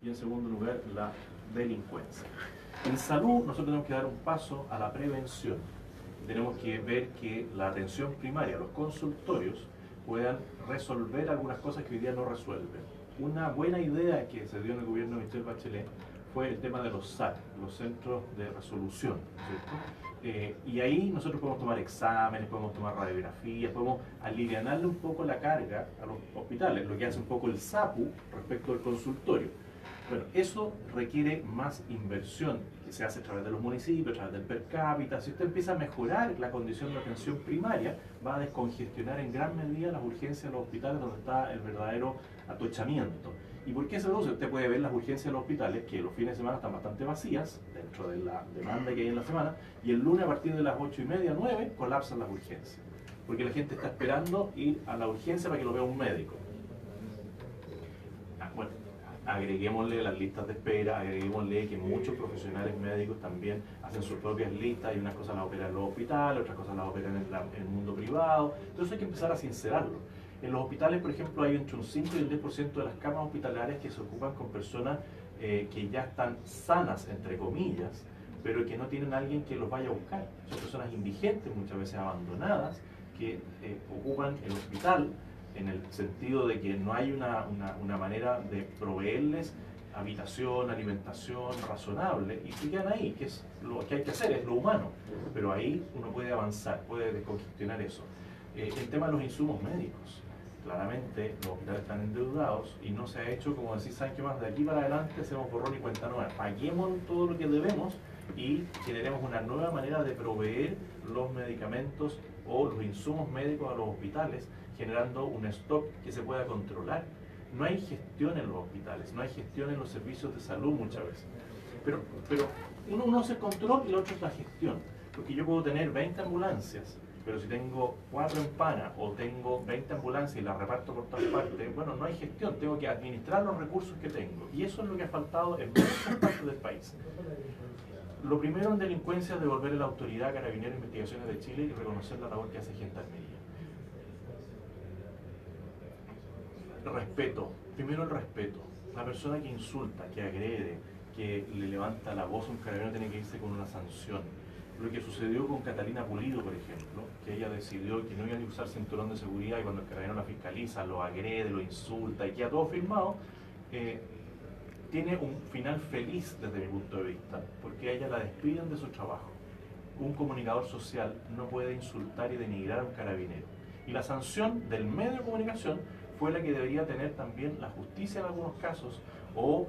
y en segundo lugar la delincuencia. En salud nosotros tenemos que dar un paso a la prevención. Tenemos que ver que la atención primaria, los consultorios, puedan resolver algunas cosas que hoy día no resuelven. Una buena idea que se dio en el gobierno de Michelle Bachelet fue el tema de los SAT, los centros de resolución, ¿cierto? Y ahí nosotros podemos tomar exámenes, podemos tomar radiografías, podemos alivianarle un poco la carga a los hospitales, lo que hace un poco el SAPU respecto al consultorio. Bueno, eso requiere más inversión, que se hace a través de los municipios, a través del per cápita. Si usted empieza a mejorar la condición de atención primaria, va a descongestionar en gran medida las urgencias de los hospitales donde está el verdadero atochamiento. ¿Y por qué se produce? Usted puede ver las urgencias de los hospitales, que los fines de semana están bastante vacías, dentro de la demanda que hay en la semana, y el lunes a partir de las 8:30, 9, colapsan las urgencias. Porque la gente está esperando ir a la urgencia para que lo vea un médico. Bueno, agreguémosle las listas de espera, agreguémosle que muchos profesionales médicos también hacen sus propias listas y unas cosas las operan en los hospitales, otras cosas las operan en el mundo privado. Entonces hay que empezar a sincerarlo. En los hospitales, por ejemplo, hay entre un 5 y un 10% de las camas hospitalarias que se ocupan con personas que ya están sanas, entre comillas, pero que no tienen a alguien que los vaya a buscar. Son personas indigentes, muchas veces abandonadas, que ocupan el hospital en el sentido de que no hay una manera de proveerles habitación, alimentación razonable, y se quedan ahí, que es lo que hay que hacer, es lo humano, pero ahí uno puede avanzar, puede descongestionar eso. El tema de los insumos médicos, claramente los hospitales están endeudados y no se ha hecho, como decís, ¿saben qué más? De aquí para adelante hacemos borrón y cuenta nueva, paguemos todo lo que debemos y generemos una nueva manera de proveer los medicamentos o los insumos médicos a los hospitales, generando un stock que se pueda controlar. No hay gestión en los hospitales, no hay gestión en los servicios de salud muchas veces. Pero uno hace el control y el otro es la gestión. Porque yo puedo tener 20 ambulancias, pero si tengo 4 en Pana o tengo 20 ambulancias y las reparto por todas partes, bueno, no hay gestión, tengo que administrar los recursos que tengo. Y eso es lo que ha faltado en muchas partes del país. Lo primero en delincuencia es devolverle la autoridad a Carabineros e Investigaciones de Chile y reconocer la labor que hace Gendarmería. Respeto. Primero el respeto. La persona que insulta, que agrede, que le levanta la voz a un carabinero tiene que irse con una sanción. Lo que sucedió con Catalina Pulido, por ejemplo, que ella decidió que no iba a usar cinturón de seguridad y cuando el carabinero la fiscaliza, lo agrede, lo insulta y queda todo firmado, tiene un final feliz desde mi punto de vista, porque a ella la despiden de su trabajo. Un comunicador social no puede insultar y denigrar a un carabinero. Y la sanción del medio de comunicación fue la que debería tener también la justicia en algunos casos o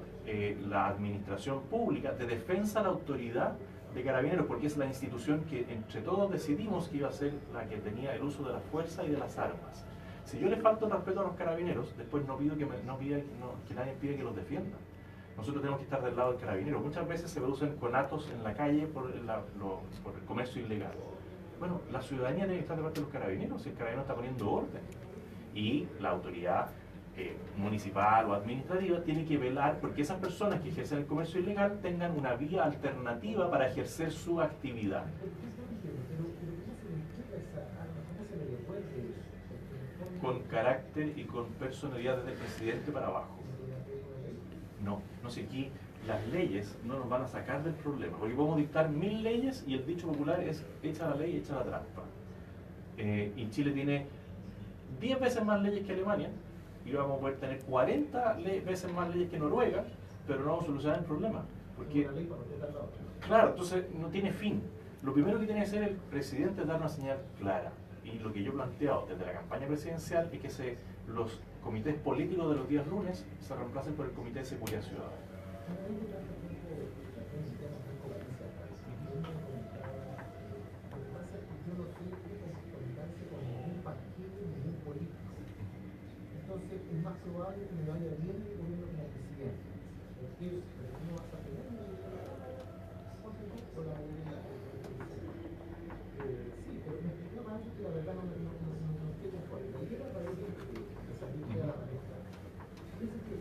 la administración pública de defensa a la autoridad de Carabineros, porque es la institución que entre todos decidimos que iba a ser la que tenía el uso de la fuerza y de las armas. Si yo le falto el respeto a los carabineros, después no pido que nadie pida que los defienda. Nosotros tenemos que estar del lado del carabinero. Muchas veces se producen conatos en la calle por el comercio ilegal. Bueno, la ciudadanía tiene que estar de parte de los carabineros si el carabinero está poniendo orden. Y la autoridad municipal o administrativa tiene que velar porque esas personas que ejercen el comercio ilegal tengan una vía alternativa para ejercer su actividad. Con carácter y con personalidad desde el presidente para abajo. No sé, aquí las leyes no nos van a sacar del problema, porque podemos dictar 1000 leyes y el dicho popular es echa la ley, echa la trampa. Y Chile tiene 10 veces más leyes que Alemania, y vamos a poder tener 40 veces más leyes que Noruega, pero no vamos a solucionar el problema. Porque, claro, entonces no tiene fin. Lo primero que tiene que hacer el presidente es dar una señal clara. Y lo que yo he planteado desde la campaña presidencial es que los comités políticos de los días lunes se reemplacen por el Comité de Seguridad Ciudadana. Entonces es más probable que me vaya bien el gobierno como presidente. Porque no vas a tener con la mayoría. Sí, pero me explicó más que la verdad no estoy conforme. La idea parece que salir de la pareja. Dice que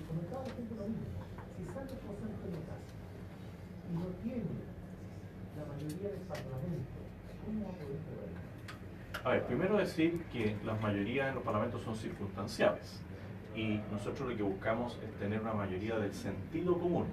comentaba la gente lo mismo. Si sale José Antonio Cast y no tiene la mayoría del Parlamento, ¿cómo va a poder gobernar? A ver, primero decir que las mayorías en los parlamentos son circunstanciales. y nosotros lo que buscamos es tener una mayoría del sentido común.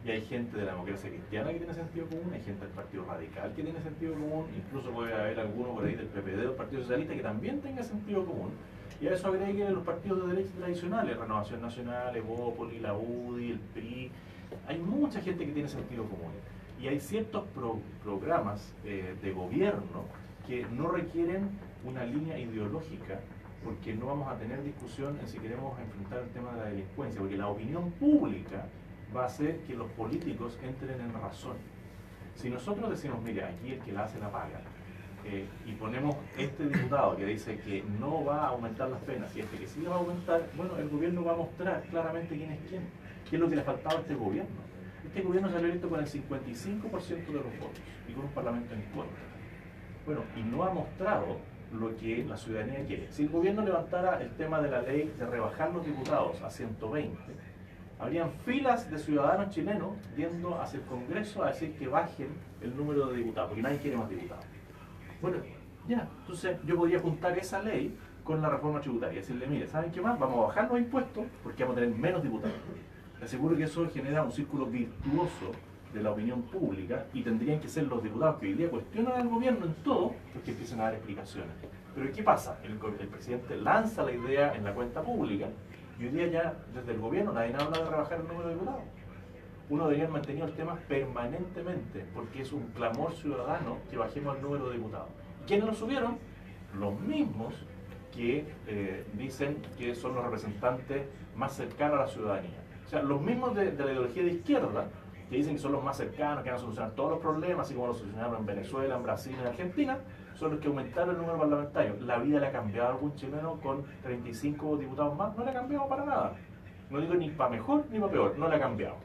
Y hay gente de la democracia cristiana que tiene sentido común, hay gente del Partido Radical que tiene sentido común, incluso puede haber alguno por ahí del PPD, del Partido Socialista, que también tenga sentido común. Y a eso agreguen los partidos de derecha tradicionales, Renovación Nacional, Evópoli, la UDI, el PRI. Hay mucha gente que tiene sentido común. Y hay ciertos programas de gobierno que no requieren una línea ideológica, porque no vamos a tener discusión en si queremos enfrentar el tema de la delincuencia, porque la opinión pública va a hacer que los políticos entren en razón. Si nosotros decimos, mira, aquí el que la hace la paga, y ponemos este diputado que dice que no va a aumentar las penas y este que sí va a aumentar, bueno, el gobierno va a mostrar claramente quién es quién, qué es lo que le faltaba a este gobierno. Este gobierno salió electo con el 55% de los votos y con un parlamento en contra. Bueno, y no ha mostrado lo que la ciudadanía quiere. Si el gobierno levantara el tema de la ley de rebajar los diputados a 120, habrían filas de ciudadanos chilenos yendo hacia el Congreso a decir que bajen el número de diputados, porque nadie quiere más diputados. Bueno, ya, entonces yo podría juntar esa ley con la reforma tributaria y decirle, mire, ¿saben qué más? Vamos a bajar los impuestos porque vamos a tener menos diputados. Le aseguro que eso genera un círculo virtuoso de la opinión pública y tendrían que ser los diputados que hoy día cuestionan al gobierno en todo los que empiecen a dar explicaciones. Pero ¿qué pasa? El presidente lanza la idea en la cuenta pública y hoy día ya desde el gobierno nadie habla de rebajar el número de diputados. Uno debería mantener el tema permanentemente porque es un clamor ciudadano que bajemos el número de diputados. ¿Quiénes lo subieron? Los mismos que dicen que son los representantes más cercanos a la ciudadanía. O sea, los mismos de la ideología de izquierda que dicen que son los más cercanos, que van a solucionar todos los problemas, así como lo solucionaron en Venezuela, en Brasil, en Argentina, son los que aumentaron el número parlamentario. ¿La vida le ha cambiado a algún chileno con 35 diputados más? No le ha cambiado para nada. No digo ni para mejor ni para peor, no le ha cambiado.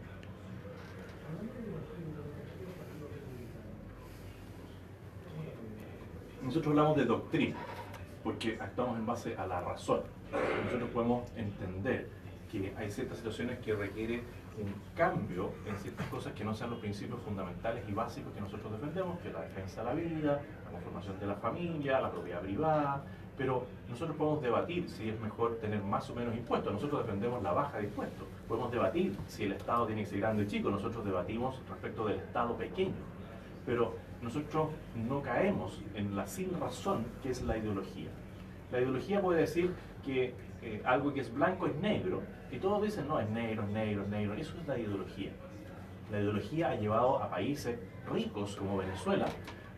Nosotros hablamos de doctrina, porque actuamos en base a la razón. Nosotros podemos entender que hay ciertas situaciones que requieren un cambio en ciertas cosas que no sean los principios fundamentales y básicos que nosotros defendemos, que es la defensa de la vida, la conformación de la familia, la propiedad privada, pero nosotros podemos debatir si es mejor tener más o menos impuestos. Nosotros defendemos la baja de impuestos. Podemos debatir si el Estado tiene que ser grande o chico. Nosotros debatimos respecto del Estado pequeño. Pero nosotros no caemos en la sin razón que es la ideología. La ideología puede decir que algo que es blanco es negro, y todos dicen, no, es negro, es negro, es negro. Eso es la ideología. La ideología ha llevado a países ricos como Venezuela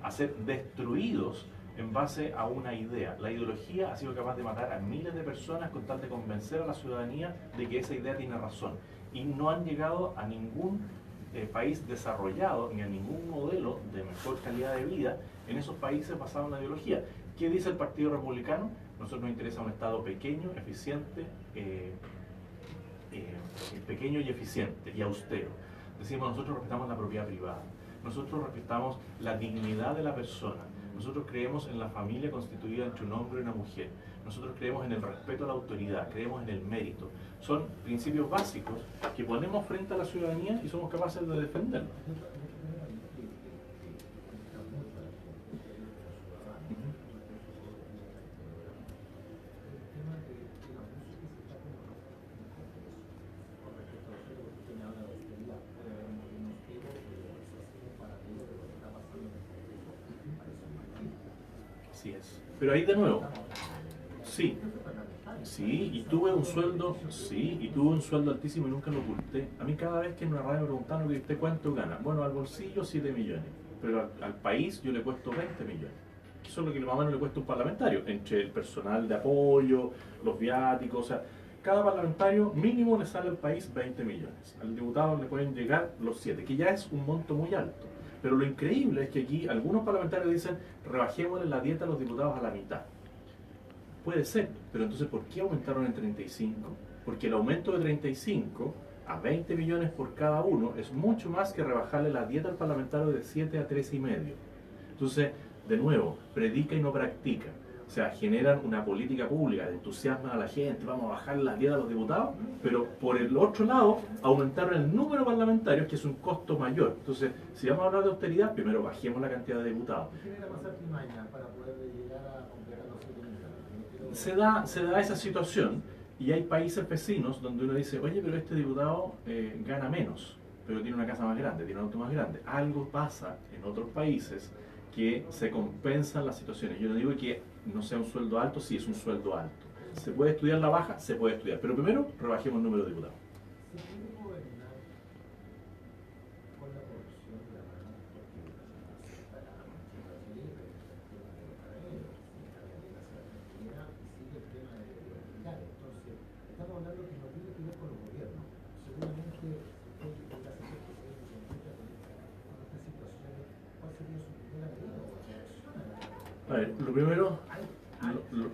a ser destruidos en base a una idea. La ideología ha sido capaz de matar a miles de personas con tal de convencer a la ciudadanía de que esa idea tiene razón. Y no han llegado a ningún país desarrollado ni a ningún modelo de mejor calidad de vida en esos países basados en la ideología. ¿Qué dice el Partido Republicano? Nosotros nos interesa un Estado pequeño, eficiente, pequeño y eficiente y austero. Decimos, nosotros respetamos la propiedad privada, nosotros respetamos la dignidad de la persona, nosotros creemos en la familia constituida entre un hombre y una mujer, nosotros creemos en el respeto a la autoridad, creemos en el mérito. Son principios básicos que ponemos frente a la ciudadanía y somos capaces de defenderlos. Así es. Pero ahí de nuevo, sí, y tuve un sueldo, altísimo y nunca lo oculté. A mí cada vez que en una radio me preguntaban, ¿usted cuánto gana? Bueno, al bolsillo 7 millones, pero al país yo le cuesto 20 millones. Eso es lo que más o menos le cuesta un parlamentario, entre el personal de apoyo, los viáticos, o sea, cada parlamentario mínimo le sale al país 20 millones. Al diputado le pueden llegar los 7, que ya es un monto muy alto. Pero lo increíble es que aquí algunos parlamentarios dicen, rebajémosle la dieta a los diputados a la mitad. Puede ser, pero entonces ¿por qué aumentaron en 35? Porque el aumento de 35 a 20 millones por cada uno es mucho más que rebajarle la dieta al parlamentario de 7 a 13,5. Entonces, de nuevo, predica y no practica. O sea, generan una política pública de entusiasmo a la gente, vamos a bajar la dieta a los diputados, pero por el otro lado aumentaron el número de parlamentarios, que es un costo mayor. Entonces, si vamos a hablar de austeridad, primero bajemos la cantidad de diputados. ¿Qué genera más artimaña para poder llegar a completar los 7 millones? Se da esa situación, Y hay países vecinos donde uno dice, oye, pero este diputado gana menos, pero tiene una casa más grande, tiene un auto más grande. Algo pasa en otros países que se compensan las situaciones. Yo no digo que no sea un sueldo alto, sí es un sueldo alto. ¿Se puede estudiar la baja? Se puede estudiar. Pero primero, rebajemos el número de diputados. ¿Se puede gobernar con la corrupción de la mano? Porque para libre, el tema de los carabineros, si la realidad se la tranquilidad y sigue el tema de los militares. Entonces, estamos hablando que no tiene que ver con los gobiernos. Seguramente, si usted llegase a ser presidente y se encuentra con estas situaciones, ¿cuál sería su primera medida o reacción a la? A ver,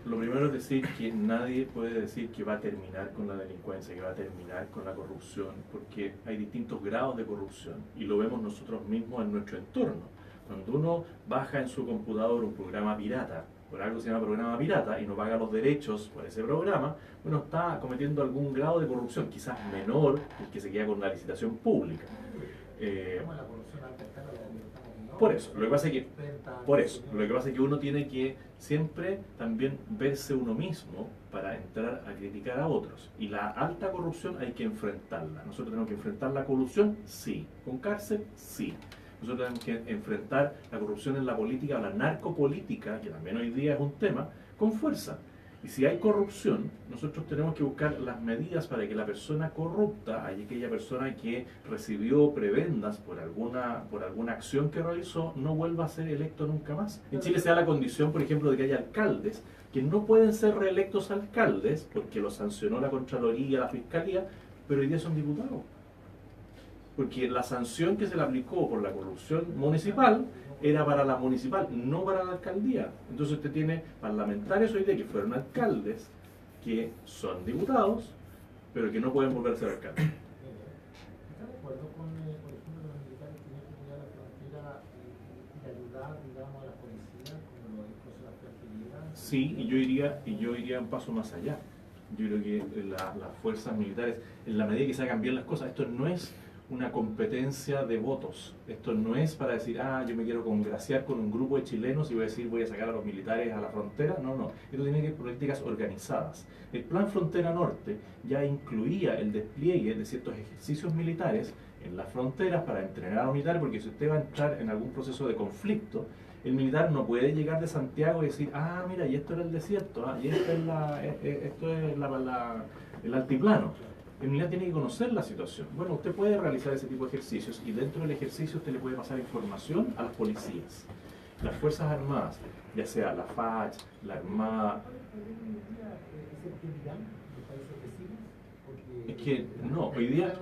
lo primero es decir que nadie puede decir que va a terminar con la delincuencia, que va a terminar con la corrupción, porque hay distintos grados de corrupción y lo vemos nosotros mismos en nuestro entorno. Cuando uno baja en su computador un programa pirata, por algo se llama programa pirata, y no paga los derechos por ese programa, uno está cometiendo algún grado de corrupción, quizás menor que el que se queda con la licitación pública. Por eso, lo que pasa es que uno tiene que siempre también verse uno mismo para entrar a criticar a otros. Y la alta corrupción hay que enfrentarla. Nosotros tenemos que enfrentar la corrupción, sí. Con cárcel, sí. Nosotros tenemos que enfrentar la corrupción en la política, la narcopolítica, que también hoy día es un tema, con fuerza. Y si hay corrupción, nosotros tenemos que buscar las medidas para que la persona corrupta, aquella persona que recibió prebendas por alguna acción que realizó, no vuelva a ser electo nunca más. En Chile se da la condición, por ejemplo, de que haya alcaldes que no pueden ser reelectos alcaldes porque lo sancionó la Contraloría, la Fiscalía, pero hoy día son diputados. Porque la sanción que se le aplicó por la corrupción municipal era para la municipal, no para la alcaldía. Entonces usted tiene parlamentarios hoy día que fueron alcaldes, que son diputados, pero que no pueden volver a ser alcaldes. ¿Está de acuerdo con, por ejemplo, los militares tienen que cuidar la frontera y ayudar, digamos, a la policía, como lo dijo Sebastián Piñera? Sí, y yo iría un paso más allá. Yo creo que las fuerzas militares, en la medida que se hagan bien las cosas, esto no es una competencia de votos. Esto no es para decir, yo me quiero congraciar con un grupo de chilenos y voy a decir, voy a sacar a los militares a la frontera. No, no. Esto tiene que ser políticas organizadas. El Plan Frontera Norte ya incluía el despliegue de ciertos ejercicios militares en las fronteras para entrenar a los militares, porque si usted va a entrar en algún proceso de conflicto, el militar no puede llegar de Santiago y decir, mira, y esto era el desierto, y esto es el altiplano. El militar tiene que conocer la situación. Bueno, usted puede realizar ese tipo de ejercicios y dentro del ejercicio usted le puede pasar información a las policías. Las Fuerzas Armadas, ya sea la FACH, la Armada... Es que no, hoy día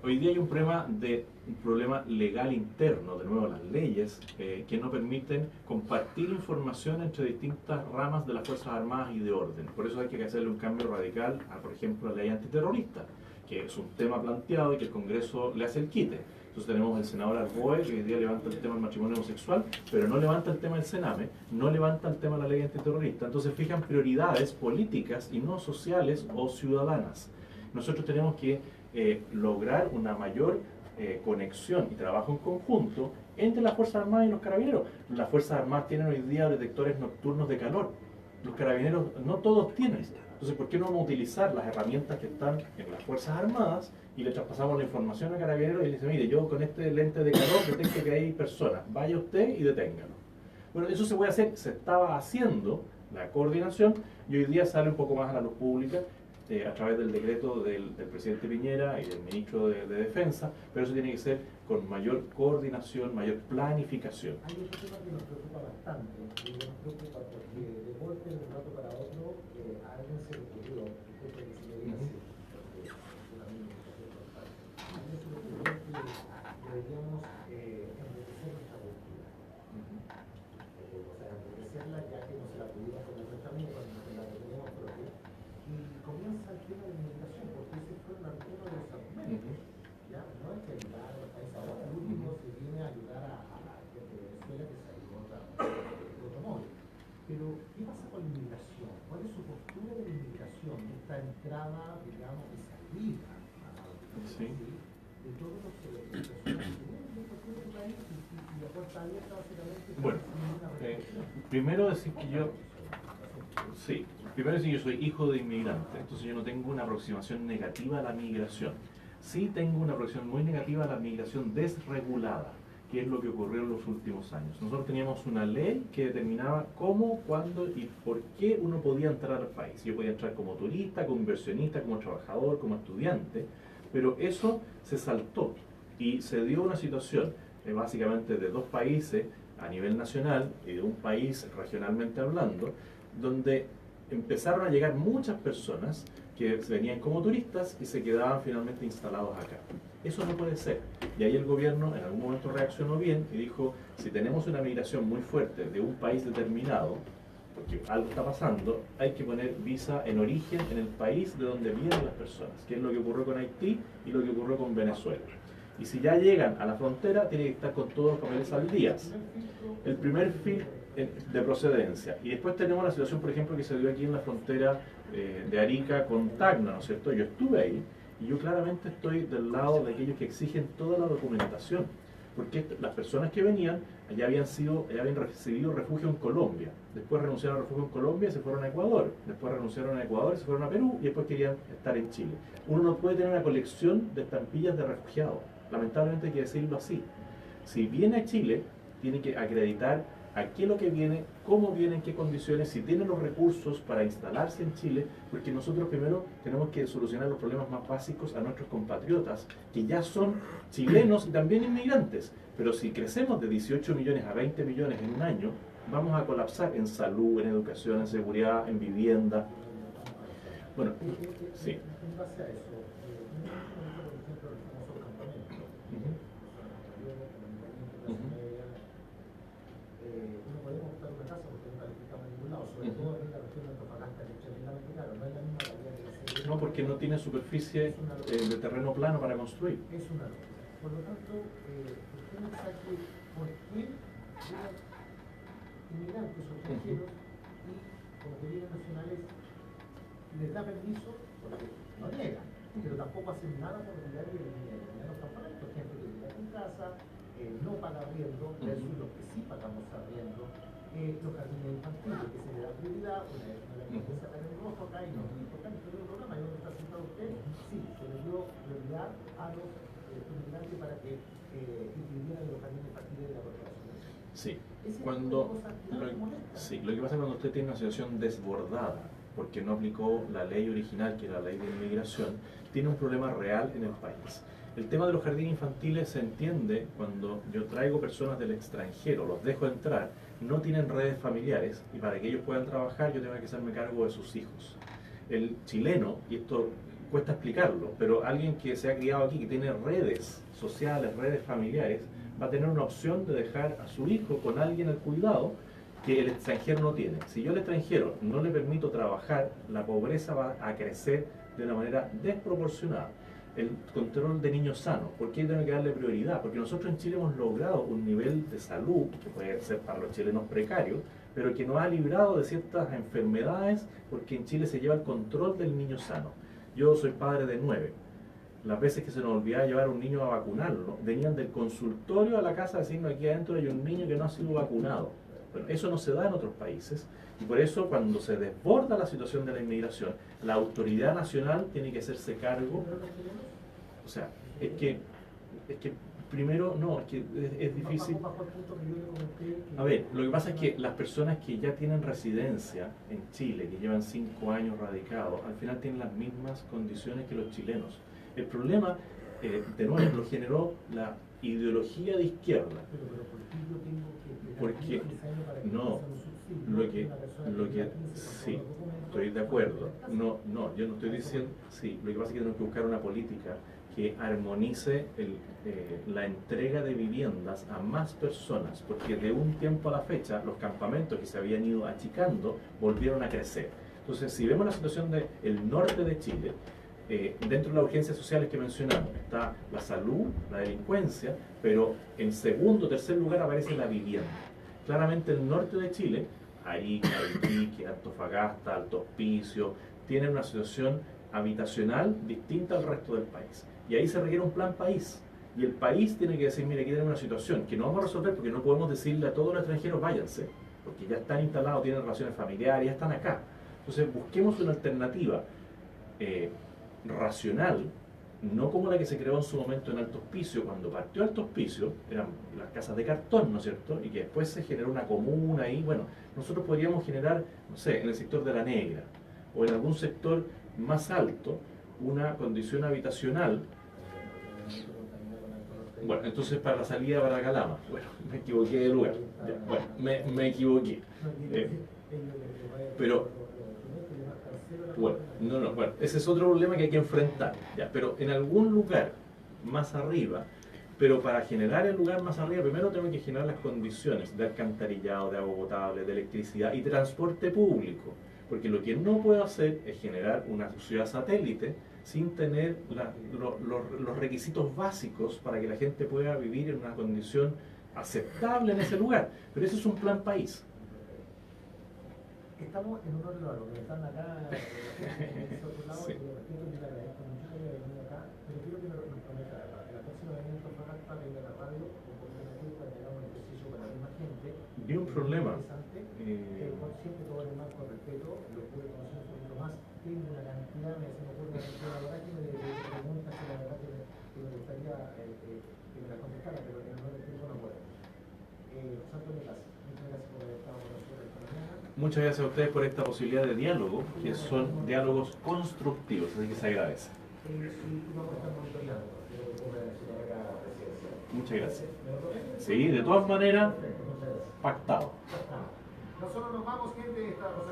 hay un problema legal interno, de nuevo las leyes, que no permiten compartir información entre distintas ramas de las Fuerzas Armadas y de orden. Por eso hay que hacerle un cambio radical a, por ejemplo, la ley antiterrorista, que es un tema planteado y que el Congreso le hace el quite. Entonces tenemos el senador Arboe, que hoy día levanta el tema del matrimonio homosexual, pero no levanta el tema del Sename, no levanta el tema de la ley antiterrorista. Entonces fijan prioridades políticas y no sociales o ciudadanas. Nosotros tenemos que lograr una mayor conexión y trabajo en conjunto entre las Fuerzas Armadas y los Carabineros. Las Fuerzas Armadas tienen hoy día detectores nocturnos de calor. Los Carabineros no todos tienen. Entonces, ¿por qué no vamos a utilizar las herramientas que están en las Fuerzas Armadas y le traspasamos la información a Carabineros y le dice, mire, yo con este lente de calor detecto que hay personas, vaya usted y deténgalo? Bueno, eso se puede hacer, se estaba haciendo la coordinación y hoy día sale un poco más a la luz pública a través del decreto del presidente Piñera y del ministro de Defensa, pero eso tiene que ser con mayor coordinación, mayor planificación. Hay otro tema que nos preocupa bastante, y nos preocupa porque de golpe de un rato para otro a alguien se le ocurrió, disculpe que se le diga así, porque un amigo me cogió por parte, a alguien se le ocurrió que deberíamos enriquecer nuestra cultura. O sea, enriquecerla ya que no se la pudimos con nuestra amiga cuando la teníamos propia. Y comienza el tema de la inmigración, porque ese fue uno de los argumentos. ¿Ya? No hay que ayudar a los países ahora, el último se viene a ayudar a gente de Venezuela que salió de automóvil. Pero, ¿qué pasa con la inmigración? ¿Cuál es su postura de la inmigración? De esta entrada, digamos, de salida de todos los personas que vienen de cualquier país y la puerta abierta básicamente. Bueno, primero decir que yo... Sí, Primero, si yo soy hijo de inmigrante, entonces yo no tengo una aproximación negativa a la migración. Sí tengo una aproximación muy negativa a la migración desregulada, que es lo que ocurrió en los últimos años. Nosotros teníamos una ley que determinaba cómo, cuándo y por qué uno podía entrar al país. Yo podía entrar como turista, como inversionista, como trabajador, como estudiante, pero eso se saltó y se dio una situación básicamente de dos países a nivel nacional y de un país regionalmente hablando, donde empezaron a llegar muchas personas que venían como turistas y se quedaban finalmente instalados acá. Eso no puede ser. Y ahí el gobierno en algún momento reaccionó bien y dijo, si tenemos una migración muy fuerte de un país determinado, porque algo está pasando, hay que poner visa en origen en el país de donde vienen las personas, que es lo que ocurrió con Haití y lo que ocurrió con Venezuela. Y si ya llegan a la frontera, tienen que estar con todos los papeles al día. El primer filtro de procedencia. Y después tenemos la situación, por ejemplo, que se dio aquí en la frontera de Arica con Tacna, ¿no es cierto? Yo estuve ahí y yo claramente estoy del lado de aquellos que exigen toda la documentación. Porque las personas que venían ya habían recibido refugio en Colombia. Después renunciaron al refugio en Colombia y se fueron a Ecuador. Después renunciaron a Ecuador y se fueron a Perú y después querían estar en Chile. Uno no puede tener una colección de estampillas de refugiados. Lamentablemente hay que decirlo así. Si viene a Chile, tiene que acreditar a qué es lo que viene, cómo viene, en qué condiciones, si tiene los recursos para instalarse en Chile, porque nosotros primero tenemos que solucionar los problemas más básicos a nuestros compatriotas, que ya son chilenos y también inmigrantes. Pero si crecemos de 18 millones a 20 millones en un año, vamos a colapsar en salud, en educación, en seguridad, en vivienda. Bueno, sí. En base a eso, por ejemplo, el famoso campamento. No podemos buscar una casa porque no calificamos en ningún lado, sobre todo en la región de Antofagasta, que es tremendamente caro, no es la misma calidad que la ciudad. No, porque no tiene superficie de terreno plano para construir. Es una locura. Por lo tanto, usted me saque por qué llegan inmigrantes o extranjeros y como que vienen nacionales les da permiso, porque no niegan, pero tampoco hacen nada por cuidar y eliminar los campamentos. Gente que llega con casa, no paga arriendo, versus los que sí pagamos arriendo, los jardines infantiles que se le da prioridad, una vez me la empieza a en rojo acá y no es importante, pero el programa ¿y dónde está sentado usted? Sí, se le dio prioridad a los inmigrantes para que inscribieran en los jardines infantiles de la corporación. Sí, lo que pasa es cuando usted tiene una situación desbordada, porque no aplicó la ley original, que era la ley de inmigración, tiene un problema real en el país. El tema de los jardines infantiles se entiende cuando yo traigo personas del extranjero, los dejo entrar, no tienen redes familiares y para que ellos puedan trabajar yo tengo que hacerme cargo de sus hijos. El chileno, y esto cuesta explicarlo, pero alguien que se ha criado aquí, que tiene redes sociales, redes familiares, va a tener una opción de dejar a su hijo con alguien al cuidado que el extranjero no tiene. Si yo al extranjero no le permito trabajar, la pobreza va a crecer de una manera desproporcionada. El control de niños sanos, ¿por qué tengo que darle prioridad? Porque nosotros en Chile hemos logrado un nivel de salud, que puede ser para los chilenos precarios, pero que nos ha librado de ciertas enfermedades, porque en Chile se lleva el control del niño sano. Yo soy padre de 9. Las veces que se nos olvidaba llevar a un niño a vacunarlo, venían del consultorio a la casa a decirnos aquí adentro hay un niño que no ha sido vacunado. Bueno, eso no se da en otros países y por eso cuando se desborda la situación de la inmigración, la autoridad nacional tiene que hacerse cargo. O sea, es que primero no, es que es difícil. A ver, lo que pasa es que las personas que ya tienen residencia en Chile, que llevan 5 años radicados, al final tienen las mismas condiciones que los chilenos. El problema, de nuevo, lo generó la ideología de izquierda. Porque no, sí, estoy de acuerdo. No, yo no estoy diciendo, sí, lo que pasa es que tenemos que buscar una política que armonice la entrega de viviendas a más personas, porque de un tiempo a la fecha los campamentos que se habían ido achicando volvieron a crecer. Entonces, si vemos la situación del norte de Chile, dentro de las urgencias sociales que mencionamos está la salud, la delincuencia, pero en segundo o tercer lugar aparece la vivienda. Claramente el norte de Chile, Arica, Iquique, Antofagasta, Alto Hospicio, tienen una situación habitacional distinta al resto del país. Y ahí se requiere un plan país. Y el país tiene que decir, mire, aquí tenemos una situación que no vamos a resolver porque no podemos decirle a todos los extranjeros váyanse, porque ya están instalados, tienen relaciones familiares, ya están acá. Entonces busquemos una alternativa racional, no como la que se creó en su momento en Alto Hospicio. Cuando partió Alto Hospicio, eran las casas de cartón, ¿no es cierto? Y que después se generó una comuna ahí. Bueno, nosotros podríamos generar, no sé, en el sector de La Negra o en algún sector más alto, una condición habitacional. Bueno, entonces para la salida para Calama, bueno, me equivoqué de lugar. Ya, bueno, me equivoqué. Pero bueno, bueno, ese es otro problema que hay que enfrentar, ya, pero en algún lugar más arriba, pero para generar el lugar más arriba, primero tenemos que generar las condiciones de alcantarillado, de agua potable, de electricidad y transporte público, porque lo que no puedo hacer es generar una ciudad satélite sin tener los requisitos básicos para que la gente pueda vivir en una condición aceptable en ese lugar, pero eso es un plan país. Estamos en un orden de los que están acá en ese otro lado, Sí. y de repente te agradezco mucho que haya venido acá, pero quiero que nos prometa en la próxima vez en Antofagasta venga a la radio, o por lo menos para que hagamos un ejercicio con la misma gente. Ni un problema. Interesante, siempre todo en el marco de respeto, lo pude conocer un poquito más, tengo una cantidad, se me ocurre una cantidad, la verdad que me preguntas que la verdad que me gustaría que me las contestara, pero en el menor tiempo no puedo. Santo Nicolás, muchas gracias por haber estado con nosotros esta mañana. Muchas gracias a ustedes por esta posibilidad de diálogo, que son diálogos constructivos, así que se agradece. Muchas gracias. Sí, de todas maneras, pactado. Nosotros nos vamos, gente.